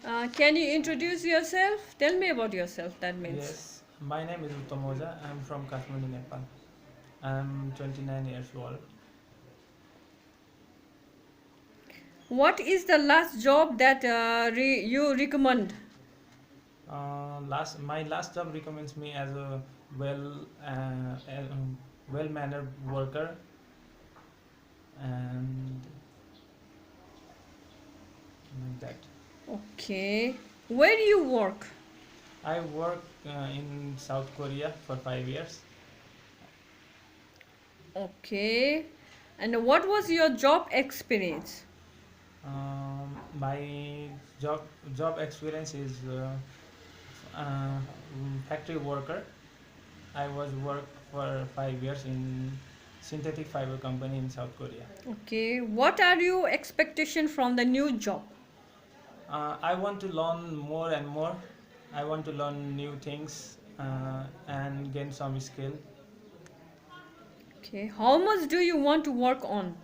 Can you introduce yourself? Tell me about yourself, that means. Yes, my name is Uttam, ojha. I'm from Kathmandu, Nepal. I'm 29 years old. What is the last job that you recommend? My last job recommends me as a well mannered worker, and like that. Okay. Where do you work? I work in South Korea for 5 years. Okay. And what was your job experience? My job experience is factory worker. I was worked for 5 years in synthetic fiber company in South Korea. Okay. What are your expectation from the new job? I want to learn more and more. I want to learn new things and gain some skill. Okay. How much do you want to work on?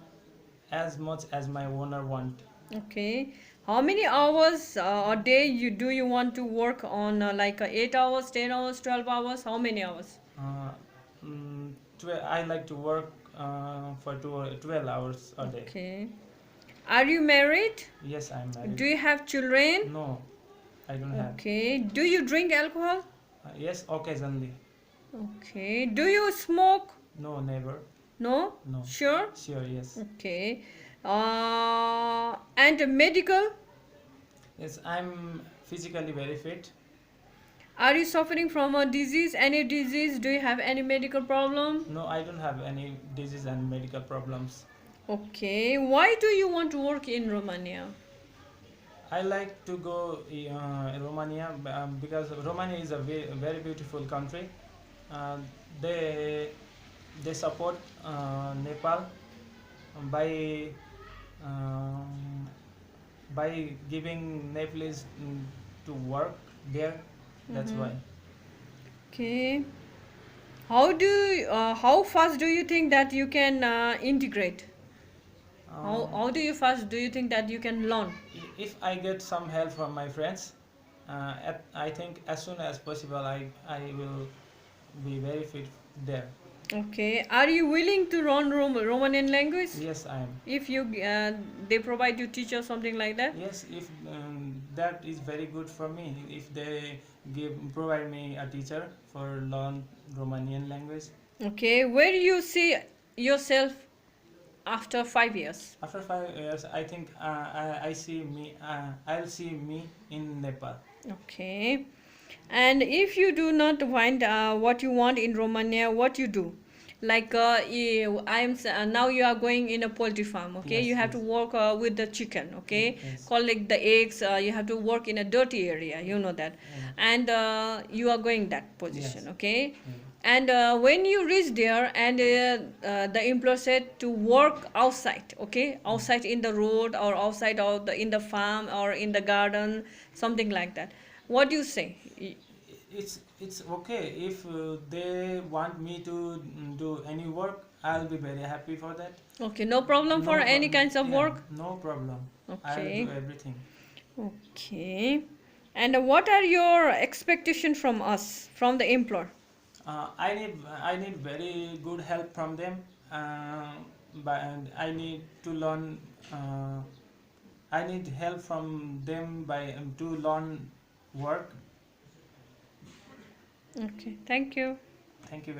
As much as my owner want. Okay. How many hours a day you want to work on? 8 hours, 10 hours, 12 hours? How many hours? Uh, I like to work for 12 hours a day. Okay. Are you married? Yes, I'm married. Do you have children? No, I don't have. Okay. Do you drink alcohol? Yes, occasionally. Okay. Do you smoke? No, never. No? No. Sure? Sure, yes. Okay. And medical? Yes, I'm physically very fit. Are you suffering from a disease? Any disease? Do you have any medical problem? No, I don't have any disease and medical problems. Okay. Why do you want to work in Romania? I like to go Romania because Romania is a very beautiful country. Uh, they they support Nepal by um, by giving Nepalese to work there. That's why. Okay. How fast do you think that you can integrate? How do you fast do you think that you can learn? If I get some help from my friends, I think as soon as possible I will be very fit there. Okay. Are you willing to learn Romanian language? Yes, I am. If you they provide you teacher something like that? Yes, if that is very good for me. If they provide me a teacher for learn Romanian language. Okay. Where do you see yourself after 5 years? After 5 years, I think I see me. I'll see me in Nepal. Okay. And if you do not find what you want in Romania, what you do? Now you are going in a poultry farm. Okay, Yes, you have yes. to work with the chicken. Okay, Yes. collect the eggs. You have to work in a dirty area. You know that, and you are going that position. Yes. Okay, Mm. and when you reach there, and the employer said to work outside. Okay, outside in the road or outside in the farm or in the garden, something like that. What do you say? It's okay if they want me to do any work. I'll be very happy for that. Okay, no problem for any kinds of yeah, work. no problem. I'll Okay. do everything. Okay. And what are your expectations from us, from the employer? I need very good help from them. But I need to learn. I need help from them by to learn work. Okay, thank you. Thank you.